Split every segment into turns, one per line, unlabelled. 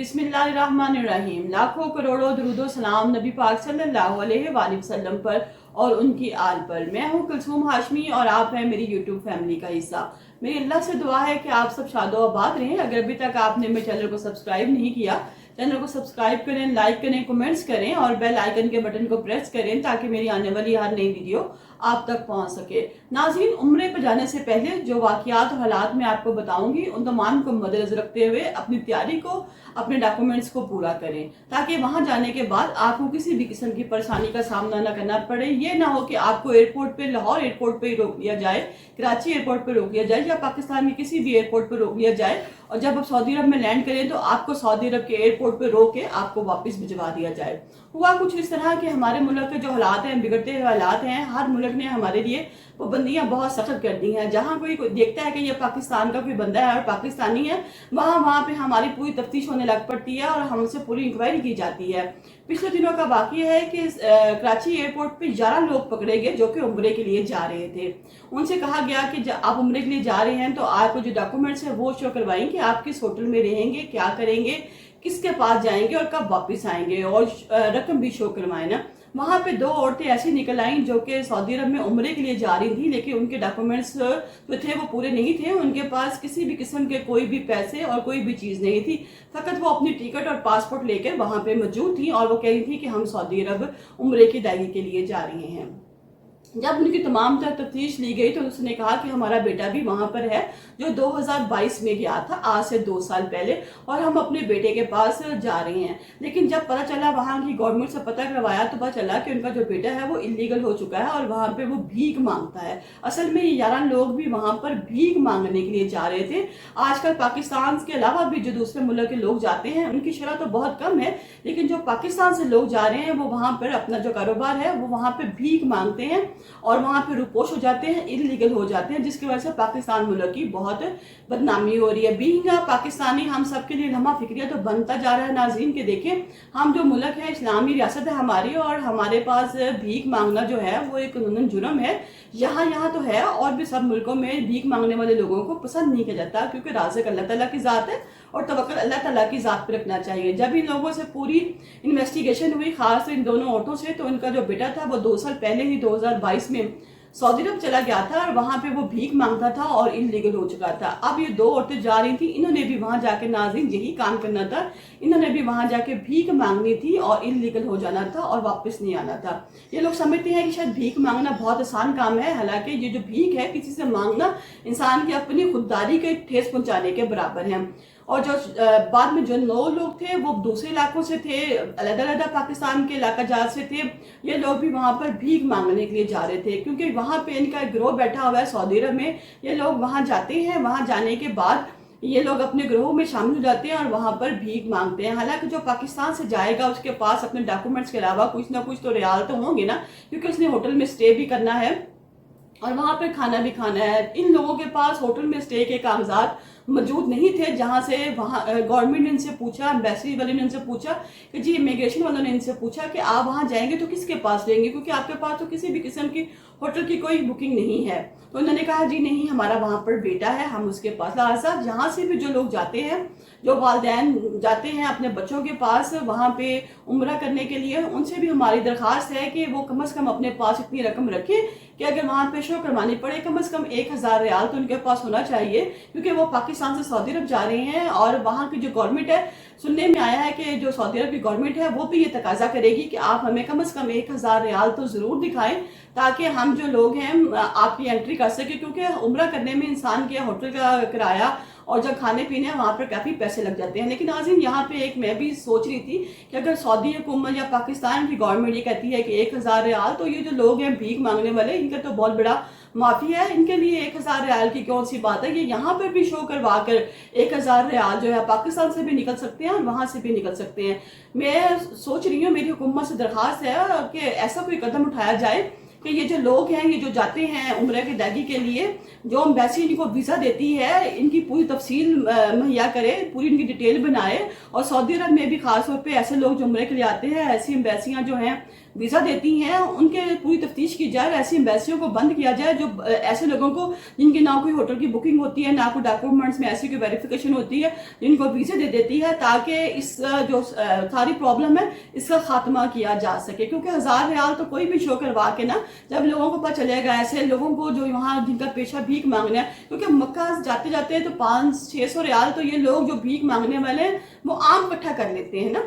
बिस्मिल्लाहिर्रहमानिर्रहीम। लाखों करोड़ों दुरूदो सलाम नबी पाक सल्लल्लाहु अलैहि वसल्लम पर और उनकी आल पर। मैं हूँ कुलसूम हाशमी और आप हैं मेरी यूट्यूब फैमिली का हिस्सा। मेरी अल्लाह से दुआ है कि आप सब शादो आबाद रहें। अगर अभी तक आपने मेरे चैनल को सब्सक्राइब नहीं किया, चैनल को सब्सक्राइब करें, लाइक करें, कमेंट्स करें और बेल आइकन के बटन को प्रेस करें ताकि मेरी आने वाली हर नई वीडियो आप तक पहुंच सके। नाज़रीन, उम्रे पर जाने से पहले जो वाक़यात और हालात मैं आपको बताऊंगी उन तमाम को मद्देनजर रखते हुए अपनी तैयारी को, अपने डॉक्यूमेंट्स को पूरा करें ताकि वहां जाने के बाद आपको किसी भी किस्म की परेशानी का सामना न करना पड़े। ये ना हो कि आपको एयरपोर्ट पे, लाहौर एयरपोर्ट पे रोक लिया जाए, कराची एयरपोर्ट पे रोक लिया जाए या पाकिस्तान में किसी भी एयरपोर्ट पे रोक लिया जाए और जब आप सऊदी अरब में लैंड करें तो आपको सऊदी अरब के एयरपोर्ट पे रोक के आपको वापस भिजवा दिया जाए। हुआ कुछ इस तरह कि हमारे मुल्क के जो हालात हैं, बिगड़ते हुए हालात हैं, हर मुल्क ने हमारे लिए पाबंदियां बहुत सख्त कर दी हैं। जहां कोई देखता है कि ये पाकिस्तान का कोई बंदा है और पाकिस्तानी है, वहां पे हमारी पूरी तफ्तीश होने लग पड़ती है और हमसे पूरी इंक्वायरी की जाती है। पिछले दिनों का वाकया है कि कराची एयरपोर्ट पे 11 लोग पकड़े गए जो कि उम्रे के लिए जा रहे थे। उनसे कहा गया कि आप उम्रे के लिए जा रहे हैं तो आपको जो डॉक्यूमेंट्स है वो शो करवाएं कि आप किस होटल में रहेंगे, क्या करेंगे, किसके पास जाएंगे और कब वापस आएंगे, और रकम भी शो करवाएं ना। वहां पे 2 औरतें ऐसी निकल आईं जो कि सऊदी अरब में उम्रे के लिए जा रही थी, लेकिन उनके डॉक्यूमेंट्स जो थे वो पूरे नहीं थे। उनके पास किसी भी किस्म के कोई भी पैसे और कोई भी चीज नहीं थी, फकत वो अपनी टिकट और पासपोर्ट लेकर वहां पे मौजूद थी और वो कह रही थी कि हम सऊदी अरब उम्रे की अदायगी के लिए जा रहे हैं। जब उनकी तमाम तफ्तीश ली गई तो उसने कहा कि हमारा बेटा भी वहां पर है जो 2022 में गया था, आज से 2 साल पहले, और हम अपने बेटे के पास जा रहे हैं। लेकिन जब पता चला, वहां की गवर्नमेंट से पता करवाया तो पता चला कि उनका जो बेटा है वो इलीगल हो चुका है और वहां पे वो भीख मांगता है। असल में ये 11 लोग भी वहां पर भीख मांगने के लिए जा रहे थे। आजकल पाकिस्तान के अलावा भी जो दूसरे मुल्क के लोग जाते हैं उनकी शरह तो बहुत कम है, लेकिन जो पाकिस्तान से लोग जा रहे हैं वो वहां पर अपना जो कारोबार है वो वहां पर भीख मांगते हैं और वहां पे रुपोश हो जाते हैं, इलीगल हो जाते हैं, जिसकी वजह से पाकिस्तान मुल्क की बहुत बदनामी हो रही है। बीइंग पाकिस्तानी हम सब के लिए लम्हा फिक्रिया तो बनता जा रहा है। नाज़रीन के देखें, हम जो मुल्क है, इस्लामी रियासत है हमारी, और हमारे पास भीख मांगना जो है वो एक कानूनन जुर्म है। यहाँ तो है और भी सब मुल्कों में भीख मांगने वाले लोगों को पसंद नहीं किया जाता, क्योंकि राज़िक अल्लाह ताला की ज़ात है और तवक्कुल अल्लाह ताला की ज़ात पे रखना चाहिए। जब इन लोगों से पूरी इन्वेस्टिगेशन हुई, खास इन दोनों औरतों से, तो इनका जो बेटा था वो 2 साल पहले ही 2022 में सऊदी अरब चला गया था और वहां पे वो भीख मांगता था और इलीगल हो चुका था। अब ये 2 औरतें जा रही थी, इन्होंने भी वहां जाके, नाज़रीन, यही काम करना था, इन्होंने भी वहां जाके भीख मांगनी थी और इलीगल हो जाना था और वापस नहीं आना था। ये लोग समझते हैं कि शायद भीख मांगना बहुत आसान काम है, हालांकि ये जो भीख है किसी से मांगना इंसान की अपनी खुददारी के ठेस पहुंचाने के बराबर है। और जो बाद में जो 9 लोग थे वो दूसरे इलाकों से थे, अलग-अलग पाकिस्तान के इलाका जात से थे। ये लोग भी वहां पर भीख मांगने के लिए जा रहे थे, क्योंकि वहां पे इनका एक गिरोह बैठा हुआ है सऊदी अरब में। ये लोग वहां जाते हैं, वहां जाने के बाद ये लोग अपने गिरोह में शामिल हो जाते हैं और वहां पर भीख मांगते हैं। हालांकि जो पाकिस्तान से जाएगा उसके पास अपने डॉक्यूमेंट्स के अलावा कुछ ना कुछ तो रियाल तो होंगे ना, क्योंकि उसने होटल में स्टे भी करना है और वहां पर खाना भी खाना है। इन लोगों के पास होटल में स्टे के कागजात मौजूद नहीं थे, जहां से वहां गवर्नमेंट ने इनसे पूछा, एम्बेसी वाले ने इनसे पूछा कि जी, इमिग्रेशन वालों ने इनसे पूछा कि आप वहां जाएंगे तो किसके पास रहेंगे, क्योंकि आपके पास तो किसी भी किस्म की होटल की कोई बुकिंग नहीं है। तो उन्होंने कहा जी नहीं, हमारा वहां पर बेटा है, हम उसके पास। लिहाजा जहां से भी जो लोग जाते हैं, जो वालिदैन जाते हैं अपने बच्चों के पास वहां पे उम्रा करने के लिए, उनसे भी हमारी दरखास्त है कि वो कम से कम अपने पास इतनी रकम रखें कि अगर वहां पे शो करवानी पड़े कम से कम 1000 रियाल तो उनके पास होना चाहिए, क्योंकि वो पाकिस्तान से सऊदी अरब जा रहे हैं। और वहां की जो गवर्नमेंट है, सुनने में आया है कि जो सऊदी अरब की गवर्नमेंट है वो भी ये तकाजा करेगी कि आप हमें कम से कम 1000 रियाल तो जरूर दिखाएं ताकि हम जो लोग हैं आपकी एंट्री कर सके, क्योंकि उम्रा करने में इंसान के होटल का किराया और जब खाने पीने वहां पर काफी पैसे लग जाते हैं। लेकिन नाज़रीन, यहाँ पे एक मैं भी सोच रही थी कि अगर सऊदी हुकूमत या पाकिस्तान की गवर्नमेंट ये कहती है कि 1000 रियाल, तो ये जो लोग हैं भीख मांगने वाले, इनका तो बहुत बड़ा माफी है। इनके लिए 1000 रियाल की कौन सी बात है, ये यहाँ पर भी शो करवा कर 1000 रियाल जो है पाकिस्तान से भी निकल सकते हैं और वहां से भी निकल सकते हैं। मैं सोच रही हूँ, मेरी हुकूमत से दरखास्त है कि ऐसा कोई कदम उठाया जाए کہ یہ جو لوگ ہیں یہ جو جاتے ہیں عمرہ کی ادائیگی کے لیے، جو ایمبیسی ان کو ویزا دیتی ہے ان کی پوری تفصیل مہیا کرے، پوری ان کی ڈیٹیل بنائے، اور سعودی عرب میں بھی خاص طور پہ ایسے لوگ جو عمرے کے لیے آتے ہیں، ایسی ایمبیسیاں جو ہیں ویزا دیتی ہیں ان کے پوری تفتیش کی جائے، ایسی ایمبیسیوں کو بند کیا جائے جو ایسے لوگوں کو جن کی نہ کوئی ہوٹل کی بکنگ ہوتی ہے، نہ کوئی ڈاکومنٹس میں ایسی کوئی ویریفیکیشن ہوتی ہے، جن کو ویزے دے دیتی ہے، تاکہ اس جو ساری پرابلم ہے اس کا خاتمہ کیا جا سکے. کیونکہ 1000 ریال تو کوئی بھی شو کروا کے نا، جب لوگوں کو پتہ چلے گا ایسے لوگوں کو جو وہاں جن کا پیشہ بھیک مانگنا ہے، کیونکہ مکہ جاتے جاتے تو 500-600 ریال تو یہ لوگ جو بھیک مانگنے والے ہیں وہ عام اکٹھا کر لیتے ہیں نا.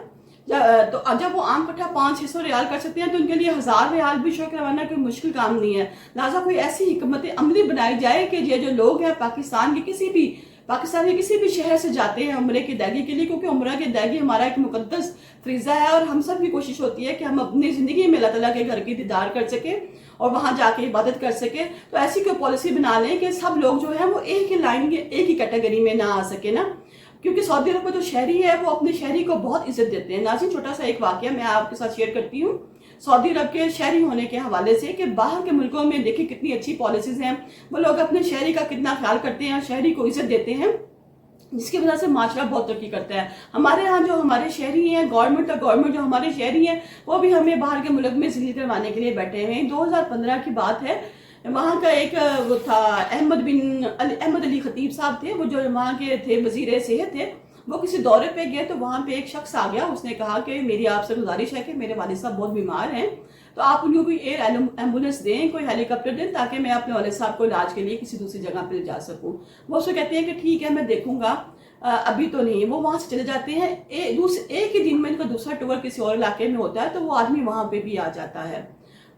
تو جب وہ عام اکٹھا 500-600 ریال کر سکتے ہیں تو ان کے لیے 1000 ریال بھی شو کروانا کوئی مشکل کام نہیں ہے. لہٰذا کوئی ایسی حکمت عملی بنائی جائے کہ یہ جو لوگ ہیں پاکستان کے کسی بھی شہر سے جاتے ہیں عمرے کی ادائیگی کے لیے، کیونکہ عمرہ کی ادائیگی ہمارا ایک مقدس فریضہ ہے، اور ہم سب کی کوشش ہوتی ہے کہ ہم اپنی زندگی میں اللہ تعالیٰ کے گھر کی دیدار کر سکیں اور وہاں جا کے عبادت کر سکیں. تو ایسی کوئی پالیسی بنا لیں کہ سب لوگ جو ہیں وہ ایک ہی لائن کے ایک ہی کیٹیگری میں نہ آ سکے نا. کیونکہ سعودی عرب کا جو شہری ہے وہ اپنے شہری کو بہت عزت دیتے ہیں. ناظرین، چھوٹا سا ایک واقعہ میں آپ کے ساتھ شیئر کرتی ہوں سعودی عرب کے شہری ہونے کے حوالے سے، کہ باہر کے ملکوں میں دیکھیں کتنی اچھی پالیسیز ہیں، وہ لوگ اپنے شہری کا کتنا خیال کرتے ہیں، شہری کو عزت دیتے ہیں، جس کی وجہ سے معاشرہ بہت ترقی کرتا ہے. ہمارے ہاں جو ہمارے شہری ہیں، گورنمنٹ جو ہمارے شہری ہیں وہ بھی ہمیں باہر کے ملک میں زندگی کروانے کے لیے بیٹھے ہیں. 2015 کی بات ہے، وہاں کا ایک وہ تھا احمد علی خطیب صاحب تھے، وہ جو وہاں کے تھے وزیر صحت تھے. وہ کسی دورے پہ گئے تو وہاں پہ ایک شخص آ گیا، اس نے کہا کہ میری آپ سے گزارش ہے کہ میرے والد صاحب بہت بیمار ہیں، تو آپ ان کو کوئی ایئر ایمبولینس دیں، کوئی ہیلی کاپٹر دیں، تاکہ میں اپنے والد صاحب کو علاج کے لیے کسی دوسری جگہ پہ لے جا سکوں. وہ اس کو کہتے ہیں کہ ٹھیک ہے میں دیکھوں گا، ابھی تو نہیں. وہ وہاں سے چلے جاتے ہیں. ایک ہی دن میں ان کا دوسرا ٹور کسی اور علاقے میں ہوتا ہے تو وہ آدمی وہاں پہ بھی آ جاتا ہے.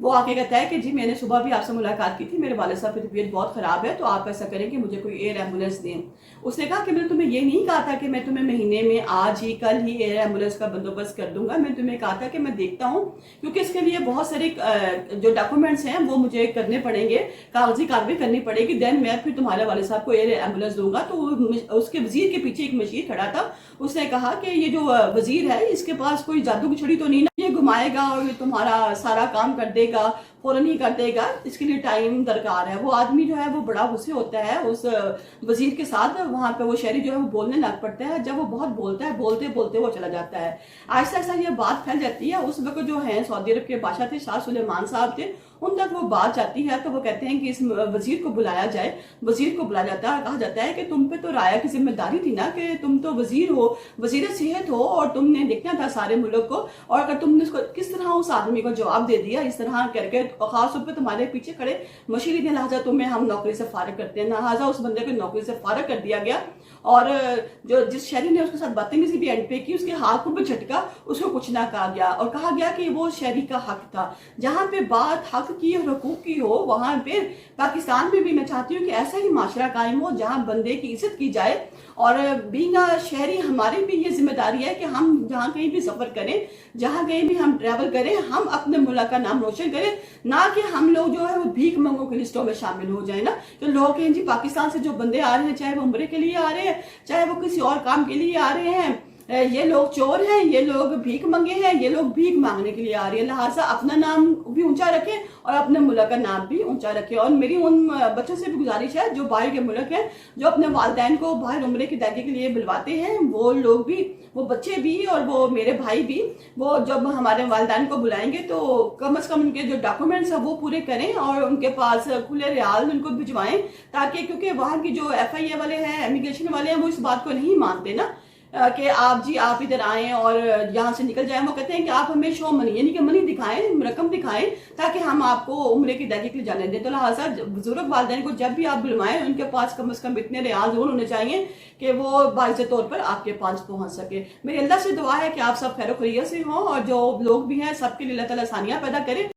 وہ آ کے کہتا ہے کہ جی میں نے صبح بھی آپ سے ملاقات کی تھی، میرے والد صاحب کی طبیعت بہت خراب ہے، تو آپ ایسا کریں کہ مجھے کوئی ایئر ایمبولینس دیں. اس نے کہا کہ میں نے تمہیں یہ نہیں کہا تھا کہ میں تمہیں مہینے میں آج ہی کل ہی ایئر ایمبولینس کا بندوبست کر دوں گا، میں نے تمہیں کہا تھا کہ میں دیکھتا ہوں، کیونکہ اس کے لیے بہت سارے جو ڈاکومنٹس ہیں وہ مجھے کرنے پڑیں گے، کاغذی کارروائی کرنی پڑے گی، دین میں پھر تمہارے والد صاحب کو ایئر ایمبولینس دوں گا. تو اس کے وزیر کے پیچھے ایک مشیر کھڑا تھا، اس نے کہا کہ یہ جو وزیر ہے اس کے پاس کوئی جادو کی چھڑی تو نہیں نا، یہ گھمائے گا اور یہ تمہارا سارا کام کر دے گا، فوراً ہی کر دے گا، اس کے لیے ٹائم درکار ہے. وہ آدمی جو ہے وہ بڑا غصے ہوتا ہے اس وزیر کے ساتھ. وہاں پہ وہ شہری جو ہے وہ بولنے لگ پڑتا ہے. جب وہ بہت بولتا ہے، بولتے بولتے وہ چلا جاتا ہے. آہستہ آہستہ یہ بات پھیل جاتی ہے. اس وقت جو ہیں سعودی عرب کے بادشاہ تھے، شاہ سلیمان صاحب تھے، ان تک وہ بات جاتی ہے. تو وہ کہتے ہیں کہ اس وزیر کو بلایا جائے. وزیر کو بلایا جاتا ہے، کہا جاتا ہے کہ تم پہ تو رایا کی ذمہ داری تھی نا، کہ تم تو وزیر ہو، وزیر صحت ہو، اور تم نے دیکھنا تھا سارے ملک کو، اور اگر تم نے اس کو کس طرح اس آدمی کو جواب دے دیا اس طرح کر کے، خاص طور پہ تمہارے پیچھے کھڑے مشیر نے، لہٰذا تمہیں ہم نوکری سے فارغ کرتے ہیں. لہٰذا اس بندے کو نوکری سے فارغ کر دیا گیا، اور جو جس شہری نے اس کے ساتھ بدتمیزی بھی اینڈ پہ کی، اس کے ہاتھ کو بھی جھٹکا، اس کو کچھ نہ کہا گیا، اور کہا گیا کہ وہ شہری کا حق تھا. جہاں پہ بات حق کی اور حقوق کی ہو، وہاں پہ پاکستان میں بھی میں چاہتی ہوں کہ ایسا ہی معاشرہ قائم ہو جہاں بندے کی عزت کی جائے. اور بینگ شہری ہماری بھی یہ ذمہ داری ہے کہ ہم جہاں کہیں بھی سفر کریں، جہاں کہیں بھی ہم ٹریول کریں، ہم اپنے ملک کا نام روشن کریں، نہ کہ ہم لوگ جو ہے وہ بھیک منگوں کی لسٹوں میں شامل ہو جائیں نا. تو لوگ ہیں جی پاکستان سے جو بندے آ رہے ہیں، چاہے وہ عمرے کے لیے آ رہے ہیں، چاہے وہ کسی اور کام کے لیے آ رہے ہیں، یہ لوگ چور ہیں، یہ لوگ بھیک منگے ہیں، یہ لوگ بھیک مانگنے کے لیے آ رہے ہیں. لہٰذا اپنا نام بھی اونچا رکھیں اور اپنے ملک کا نام بھی اونچا رکھیں. اور میری ان بچوں سے بھی گزارش ہے جو باہر کے ملک ہیں، جو اپنے والدین کو باہر عمرے کی ادائیگی کے لیے بلواتے ہیں، وہ لوگ بھی، وہ بچے بھی اور وہ میرے بھائی بھی، وہ جب ہمارے والدین کو بلائیں گے تو کم از کم ان کے جو ڈاکومنٹس ہیں وہ پورے کریں اور ان کے پاس کھلے ریال ان کو بھجوائیں، تاکہ کیونکہ وہاں کی جو ایف آئی اے والے ہیں، امیگریشن والے ہیں، وہ اس بات کو نہیں مانتے نا کہ آپ ادھر آئیں اور یہاں سے نکل جائیں. وہ کہتے ہیں کہ آپ ہمیں شو منی، یعنی کہ منی دکھائیں، رقم دکھائیں، تاکہ ہم آپ کو عمرے کی ادائیگی کے لیے جانے دیں. تو لہٰذا بزرگ والدین کو جب بھی آپ بلوائیں، ان کے پاس کم از کم اتنے ریال ضرور ہونے چاہیے کہ وہ باعث طور پر آپ کے پاس پہنچ سکے. میری اللہ سے دعا ہے کہ آپ سب خیر و خیریت سے ہوں، اور جو لوگ بھی ہیں سب کے لیے اللہ تعالیٰ آسانیاں پیدا کرے.